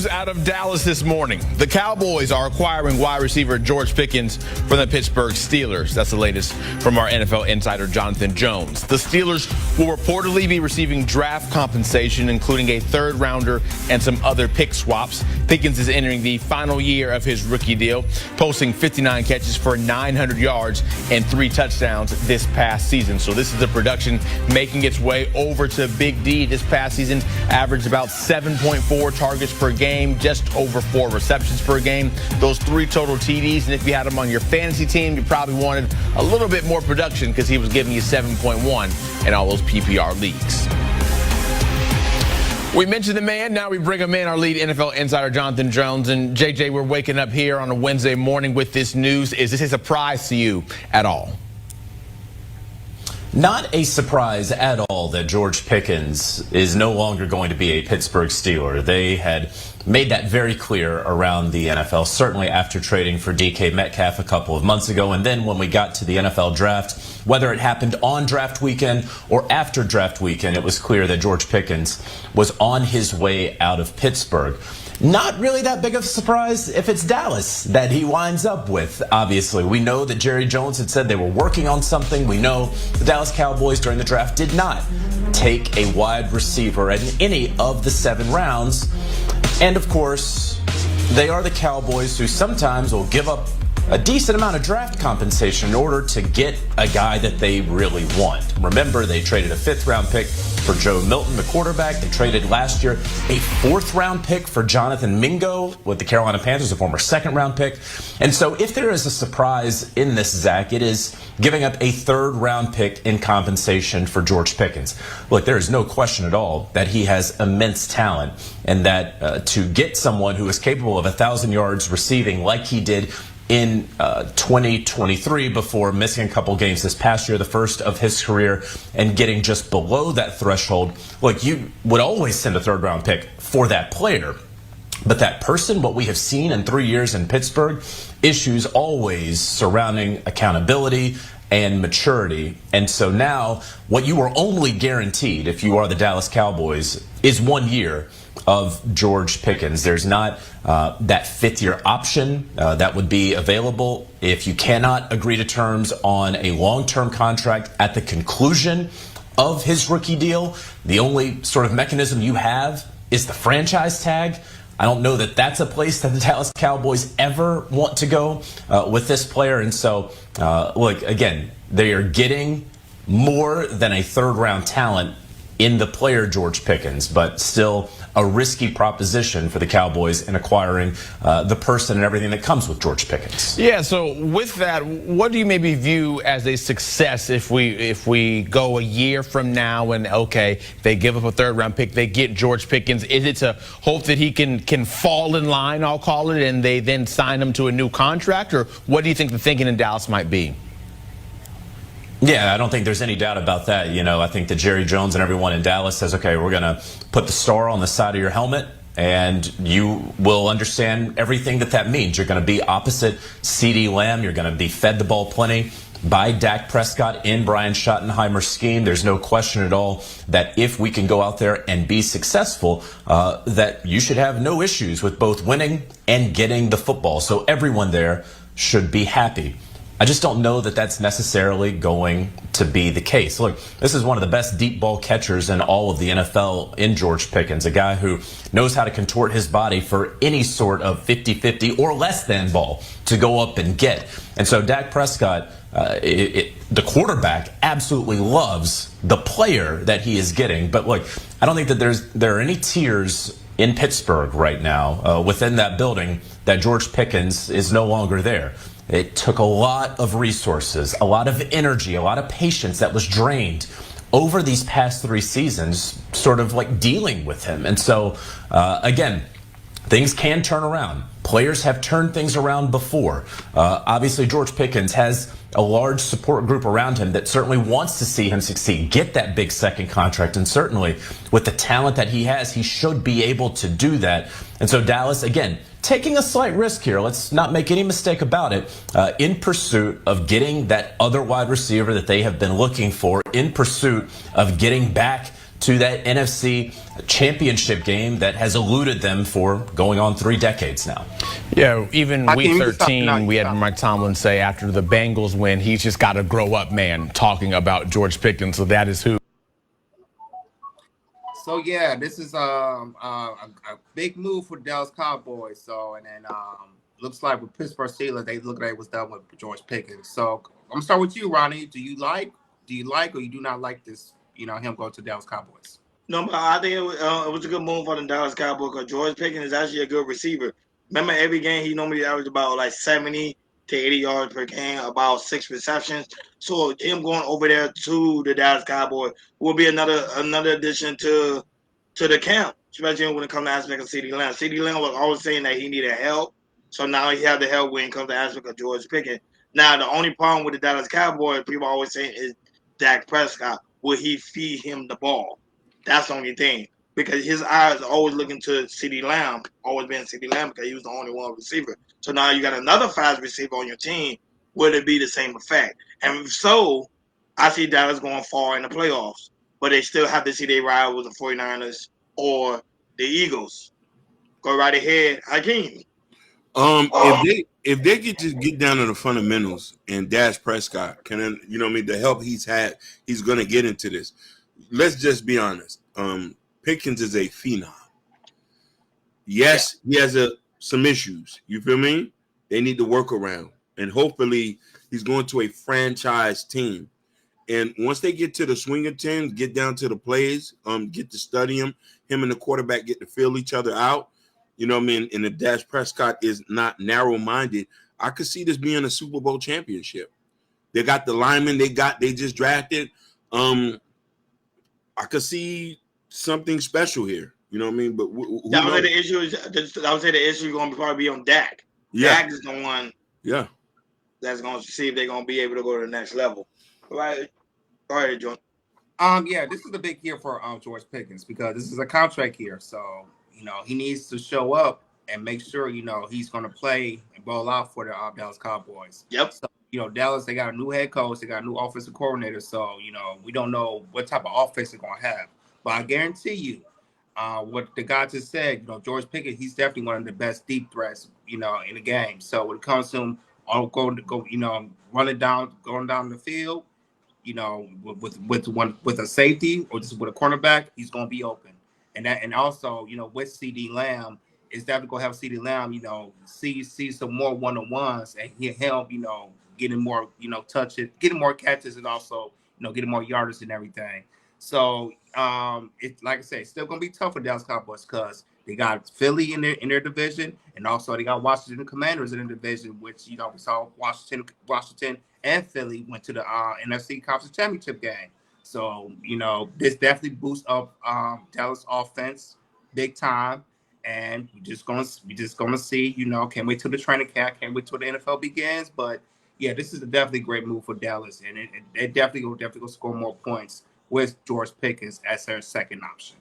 news out of Dallas this morning. The Cowboys are acquiring wide receiver George Pickens from the Pittsburgh Steelers. That's the latest from our NFL insider, Jonathan Jones. The Steelers will reportedly be receiving draft compensation, including a third rounder and some other pick swaps. Pickens is entering the final year of his rookie deal, posting 59 catches for 900 yards and 3 touchdowns this past season. So this is the production making its way over to Big D. This past season averaged about 7.4 targets per game, just over 4 receptions per game. Those 3 total TDs, and if you had him on your fantasy team, you probably wanted a little bit more production because he was giving you 7.1 in all those PPR leagues. We mentioned the man, now we bring him in, our lead NFL insider, Jonathan Jones. And JJ, we're waking up here on a Wednesday morning with this news. Is this a surprise to you at all? Not a surprise at all that George Pickens is no longer going to be a Pittsburgh Steeler. They had made that very clear around the NFL, certainly after trading for DK Metcalf a couple of months ago. And then when we got to the NFL draft, whether it happened on draft weekend or after draft weekend, it was clear that George Pickens was on his way out of Pittsburgh. Not really that big of a surprise if it's Dallas that he winds up with, obviously. We know that Jerry Jones had said they were working on something. We know the Dallas Cowboys during the draft did not take a wide receiver in any of the 7 rounds. And, of course, they are the Cowboys who sometimes will give up a decent amount of draft compensation in order to get a guy that they really want. Remember, they traded a 5th-round pick for Joe Milton, the quarterback. They traded last year a 4th-round pick for Jonathan Mingo with the Carolina Panthers, a former 2nd-round pick. And so if there is a surprise in this, Zach, it is giving up a 3rd-round pick in compensation for George Pickens. Look, there is no question at all that he has immense talent, and that to get someone who is capable of 1,000 yards receiving like he did in 2023 before missing a couple games this past year, the first of his career, and getting just below that threshold. Look, you would always send a 3rd-round pick for that player. But that person, what we have seen in 3 years in Pittsburgh, issues always surrounding accountability and maturity. And so now what you are only guaranteed if you are the Dallas Cowboys is 1 year of George Pickens. There's not that 5th-year option that would be available if you cannot agree to terms on a long-term contract at the conclusion of his rookie deal. The only sort of mechanism you have is the franchise tag. I don't know that that's a place that the Dallas Cowboys ever want to go with this player. And so, look, again, they are getting more than a 3rd-round talent in the player George Pickens, but still a risky proposition for the Cowboys in acquiring the person and everything that comes with George Pickens. Yeah, so with that, what do you maybe view as a success if we go a year from now and, okay, they give up a 3rd-round pick, they get George Pickens? Is it to hope that he can fall in line, I'll call it, and they then sign him to a new contract? Or what do you think the thinking in Dallas might be? Yeah, I don't think there's any doubt about that. You know, I think that Jerry Jones and everyone in Dallas says, okay, we're going to put the star on the side of your helmet, and you will understand everything that means. You're going to be opposite CeeDee Lamb. You're going to be fed the ball plenty by Dak Prescott in Brian Schottenheimer's scheme. There's no question at all that if we can go out there and be successful, that you should have no issues with both winning and getting the football. So everyone there should be happy. I just don't know that that's necessarily going to be the case. Look, this is one of the best deep ball catchers in all of the NFL in George Pickens, a guy who knows how to contort his body for any sort of 50-50 or less than ball to go up and get. And so Dak Prescott, the quarterback, absolutely loves the player that he is getting. But look, I don't think that there are any tears in Pittsburgh right now within that building that George Pickens is no longer there. It took a lot of resources, a lot of energy, a lot of patience that was drained over these past 3 seasons, sort of like dealing with him. And so, again, things can turn around. Players have turned things around before. Obviously, George Pickens has a large support group around him that certainly wants to see him succeed, get that big 2nd contract, and certainly with the talent that he has, he should be able to do that. And so Dallas, again, taking a slight risk here, let's not make any mistake about it, in pursuit of getting that other wide receiver that they have been looking for, in pursuit of getting back to that NFC championship game that has eluded them for going on 3 decades now. Yeah, even My week team, you can stop now, 13, you we can had stop. Mike Tomlin say after the Bengals win, he's just got to grow up, man, talking about George Pickens. So that is who. So yeah, this is a big move for Dallas Cowboys. So and then looks like with Pittsburgh Steelers, they look like it was done with George Pickens. So I'm gonna start with you, Ronnie. Do you like or you do not like this? You know, him going to Dallas Cowboys. No, but I think it was a good move for the Dallas Cowboys because George Pickens is actually a good receiver. Remember, every game he normally averaged about like 70 to 80 yards per game, about 6 receptions. So him going over there to the Dallas Cowboys will be another addition to the camp, especially when it comes to aspect of CeeDee Lamb. CeeDee Lamb was always saying that he needed help, so now he has the help when it comes to aspect of George Pickens. Now, the only problem with the Dallas Cowboys, people always saying, is Dak Prescott. Will he feed him the ball? That's the only thing. Because his eyes are always looking to CeeDee Lamb, always been CeeDee Lamb because he was the only one receiver. So now you got another fast receiver on your team. Would it be the same effect? And so, I see Dallas going far in the playoffs, but they still have to see they ride with the 49ers or the Eagles. Go right ahead, Hakeem. If they could just get down to the fundamentals and Dash Prescott can, you know what I mean, the help he's had, he's gonna get into this. Let's just be honest. Pickens is a phenom. Yes, he has some issues. You feel me? They need to work around, and hopefully he's going to a franchise team. And once they get to the swing of 10, get down to the plays, get to study him and the quarterback get to feel each other out. You know what I mean? And if Dash Prescott is not narrow-minded, I could see this being a Super Bowl championship. They got the linemen they just drafted. I could see something special here. You know what I mean? But who That was knows? the issue. I would say the issue is going to probably be on Dak. Yeah. Dak is the one Yeah. that's going to see if they're going to be able to go to the next level. Right? Go ahead, John. Yeah, this is a big year for George Pickens because this is a contract year. So, you know, he needs to show up and make sure, you know, he's going to play and ball out for the Dallas Cowboys. Yep. So, you know, Dallas, they got a new head coach. They got a new offensive coordinator. So, you know, we don't know what type of offense they're going to have. But I guarantee you, what the guy just said, you know, George Pickens, he's definitely one of the best deep threats, you know, in the game. So when it comes to him, you know, going down the field, you know, with a safety or just with a cornerback, he's going to be open. And also, you know, with CeeDee Lamb, is definitely going to have CeeDee Lamb, you know, see some more one-on-ones and him, you know, getting more, you know, touches, getting more catches, and also, you know, getting more yardage and everything. So, it's like I say, it's still going to be tough for Dallas Cowboys because they got Philly in their division, and also they got Washington Commanders in the division, which, you know, we saw Washington and Philly went to the NFC Conference Championship game. So, you know, this definitely boosts up Dallas offense big time. And we just gonna see, you know, can't wait till the training camp, can't wait till the NFL begins. But yeah, this is a definitely great move for Dallas, and it definitely will score more points with George Pickens as their second option.